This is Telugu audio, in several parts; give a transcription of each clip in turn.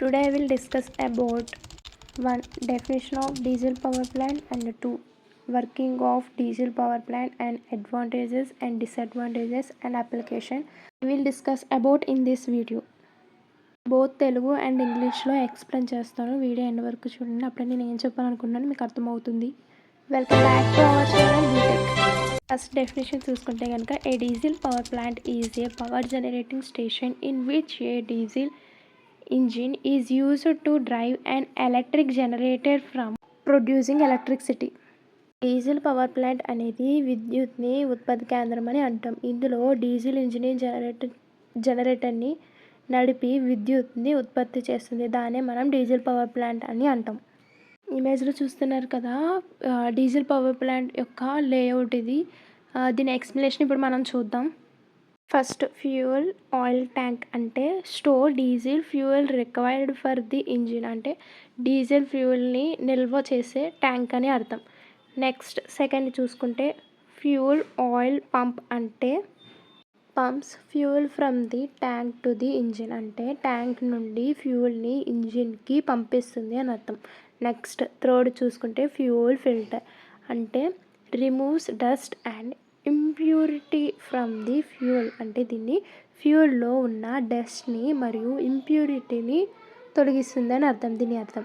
Today I will discuss about 1. Definition of diesel power plant, and 2. Working of diesel power plant and advantages and disadvantages and application. We will discuss about in this video. Both Telugu and ఇంగ్లీష్లో ఎక్స్ప్లెయిన్ చేస్తాను. వీడియో ఎండ్ వరకు చూడండి. అప్పుడే నేను ఏం చెప్పాలనుకున్నాను మీకు అర్థమవుతుంది. Welcome back to our channel BTech. First definition చూసుకుంటే కనుక a diesel power plant is a power generating station in which a diesel engine is used to drive an electric generator from producing electricity. Diesel power plant అనేది విద్యుత్ని ఉత్పత్తి కేంద్రం అని అంటాం. ఇందులో డీజిల్ ఇంజిన్ జనరేటర్ని నడిపి విద్యుత్ని ఉత్పత్తి చేస్తుంది. దాన్నే మనం డీజిల్ పవర్ ప్లాంట్ అని అంటాం. ఇమేజ్లో చూస్తున్నారు కదా, డీజిల్ పవర్ ప్లాంట్ యొక్క లేఅవుట్ ఇది. దీని ఎక్స్ప్లెనేషన్ ఇప్పుడు మనం చూద్దాం. ఫస్ట్, ఫ్యూయల్ ఆయిల్ ట్యాంక్ అంటే store diesel fuel required for the engine, అంటే డీజిల్ ఫ్యూయల్ని నిల్వ చేసే ట్యాంక్ అని అర్థం. నెక్స్ట్, సెకండ్ చూసుకుంటే ఫ్యూయల్ ఆయిల్ పంప్ అంటే pumps fuel from the tank to the engine, అంటే ట్యాంక్ నుండి ఫ్యూయల్ని ఇంజిన్కి పంపిస్తుంది అని అర్థం. నెక్స్ట్, థర్డ్ చూసుకుంటే ఫ్యూయల్ ఫిల్టర్ అంటే removes dust and impurity from the fuel, అంటే దీన్ని ఫ్యూయల్లో ఉన్న డస్ట్ని మరియు ఇంప్యూరిటీని తొలగిస్తుంది అని అర్థం దీని అర్థం.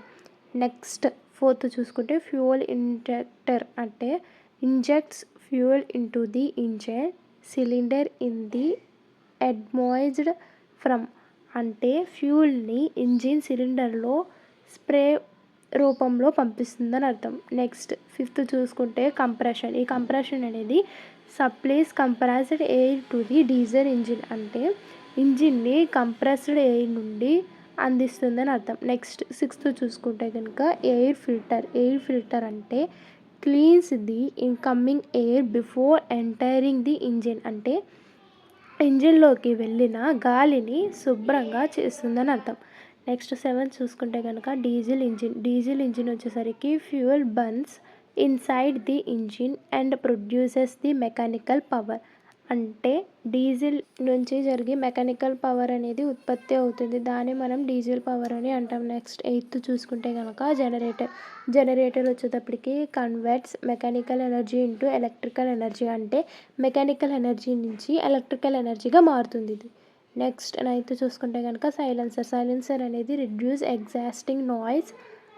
నెక్స్ట్, ఫోర్త్ చూసుకుంటే ఫ్యూయల్ ఇంజెక్టర్ అంటే injects fuel into the engine cylinder in the atomized form, అంటే ఫ్యూయల్ని ఇంజిన్ సిలిండర్లో స్ప్రే రూపంలో పంపిస్తుందని అర్థం. నెక్స్ట్, ఫిఫ్త్ చూసుకుంటే కంప్రెషన్. ఈ కంప్రెషన్ అనేది supplies compressed air to the diesel engine, అంటే ఇంజిన్ని కంప్రెస్డ్ ఎయిర్ నుండి అందిస్తుందని అర్థం. నెక్స్ట్, సిక్స్త్ చూసుకుంటే కనుక ఎయిర్ ఫిల్టర్. ఎయిర్ ఫిల్టర్ అంటే cleans the incoming air before entering the engine, అంటే ఇంజిన్లోకి వెళ్ళిన గాలిని శుభ్రంగా చేస్తుందని అర్థం. నెక్స్ట్, సెవెంత్ చూసుకుంటే కనుక డీజిల్ ఇంజిన్. డీజిల్ ఇంజిన్ వచ్చేసరికి fuel burns inside the engine and produces the mechanical power, అంటే డీజిల్ నుంచి జరిగే మెకానికల్ పవర్ అనేది ఉత్పత్తి అవుతుంది. దాన్ని మనం డీజిల్ పవర్ అని అంటాం. నెక్స్ట్, ఎయిత్ చూసుకుంటే కనుక జనరేటర్. జనరేటర్ వచ్చేటప్పటికి converts mechanical energy into electrical energy, అంటే మెకానికల్ ఎనర్జీ నుంచి ఎలక్ట్రికల్ ఎనర్జీగా మారుతుంది ఇది. నెక్స్ట్, నైన్త్ చూసుకుంటే కనుక సైలెన్సర్. సైలెన్సర్ అనేది reduce exhausting noise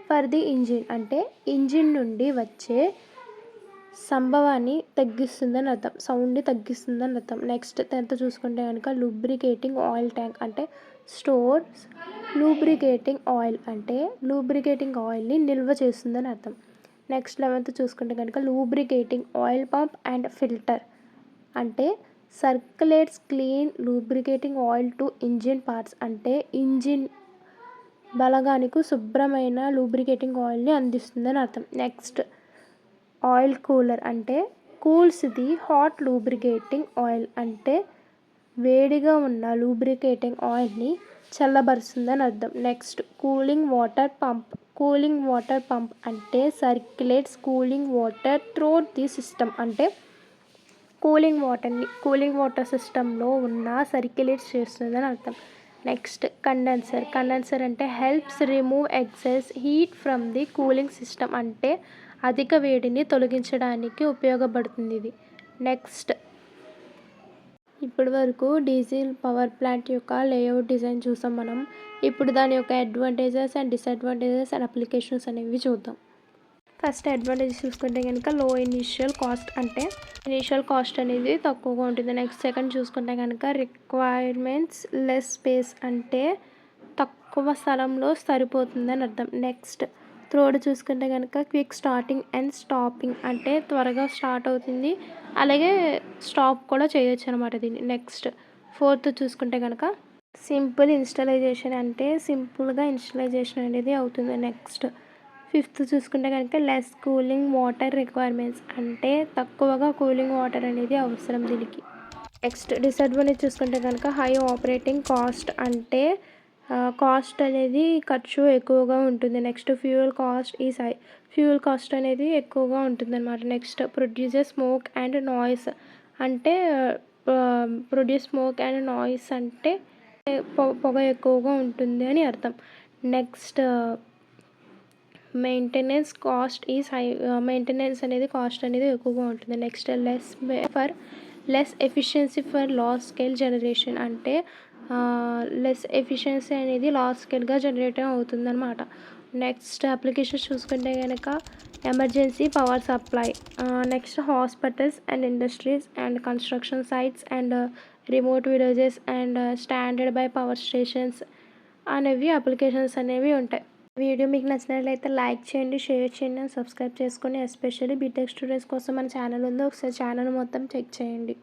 for the engine, అంటే ఇంజిన్ నుండి వచ్చే సంభవాన్ని తగ్గిస్తుందని అర్థం, సౌండ్ని తగ్గిస్తుందని అర్థం. నెక్స్ట్, 10th చూసుకుంటే కనుక లూబ్రికేటింగ్ ఆయిల్ ట్యాంక్ అంటే స్టోర్స్ లూబ్రికేటింగ్ ఆయిల్, అంటే లూబ్రికేటింగ్ ఆయిల్ని నిల్వ చేస్తుందని అర్థం. నెక్స్ట్, 11th చూసుకుంటే కనుక lubricating oil pump and filter, అంటే circulates clean lubricating oil to engine parts, అంటే ఇంజిన్ బలగానికి శుభ్రమైన లూబ్రికేటింగ్ ఆయిల్ని అందిస్తుందని అర్థం. నెక్స్ట్, ఆయిల్ కూలర్ అంటే cools the hot lubricating oil, అంటే వేడిగా ఉన్న లూబ్రికేటింగ్ ఆయిల్ని చల్లబరుస్తుందని అర్థం. Next, cooling water pump. Cooling water pump అంటే circulates cooling water through the system, అంటే కూలింగ్ వాటర్ సిస్టంలో ఉన్న సర్క్యులేట్స్ చేస్తుందని అర్థం. Next, condenser. కండెన్సర్ అంటే helps remove excess heat from the cooling system, అంటే అధిక వేడిని తొలగించడానికి ఉపయోగపడుతుంది ఇది. నెక్స్ట్, ఇప్పటి వరకు డీజిల్ పవర్ ప్లాంట్ యొక్క లేఅవుట్ డిజైన్ చూసాం మనం. ఇప్పుడు దాని యొక్క advantages and disadvantages and applications అనేవి చూద్దాం. ఫస్ట్ అడ్వాంటేజ్ చూసుకుంటే కనుక లో ఇనిషియల్ కాస్ట్, అంటే ఇనిషియల్ కాస్ట్ అనేది తక్కువగా ఉంటుంది. నెక్స్ట్, సెకండ్ చూసుకుంటే కనుక రిక్వైర్మెంట్స్ లెస్ స్పేస్, అంటే తక్కువ స్థలంలో సరిపోతుందని అర్థం. నెక్స్ట్, థర్డ్ చూసుకుంటే కనుక క్విక్ స్టార్టింగ్ అండ్ స్టాపింగ్, అంటే త్వరగా స్టార్ట్ అవుతుంది అలాగే స్టాప్ కూడా చేయొచ్చు అనమాట దీన్ని. నెక్స్ట్, ఫోర్త్ చూసుకుంటే కనుక సింపుల్ ఇన్స్టాలైజేషన్, అంటే సింపుల్గా ఇన్స్టాలైజేషన్ అనేది అవుతుంది. నెక్స్ట్, ఫిఫ్త్ చూసుకుంటే కనుక లెస్ కూలింగ్ వాటర్ రిక్వైర్మెంట్స్, అంటే తక్కువగా కూలింగ్ వాటర్ అనేది అవసరం దీనికి. నెక్స్ట్, డిసడ్వాంటేజ్ చూసుకుంటే కనుక హై ఆపరేటింగ్ కాస్ట్, అంటే కాస్ట్ అనేది ఖర్చు ఎక్కువగా ఉంటుంది. నెక్స్ట్, ఫ్యూయల్ కాస్ట్ అనేది ఎక్కువగా ఉంటుంది అనమాట. Next, producer smoke and noise, అంటే ప్రొడ్యూస్ స్మోక్ అండ్ నాయిస్ అంటే పొగ ఎక్కువగా ఉంటుంది అని అర్థం. నెక్స్ట్ మెయింటెనెన్స్ అనేది కాస్ట్ అనేది ఎక్కువగా ఉంటుంది. Next less efficiency for large scale generation, అంటే లెస్ ఎఫిషియన్సీ అనేది లార్జ్ స్కేల్గా జనరేట్ అవుతుందన్నమాట. నెక్స్ట్ అప్లికేషన్స్ చూసుకుంటే కనుక emergency power supply, next hospitals and industries and construction sites and remote villages and standard by power stations అనేవి అప్లికేషన్స్ అనేవి ఉంటాయి. వీడియో మీకు నచ్చినట్లయితే లైక్ చేయండి, షేర్ చేయండి అండ్ సబ్స్క్రైబ్ చేసుకొని, ఎస్పెషల్లీ బీటెక్ స్టూడెంట్స్ కోసం మన ఛానల్ ఉందో ఒకసారి ఛానల్ మొత్తం చెక్ చేయండి.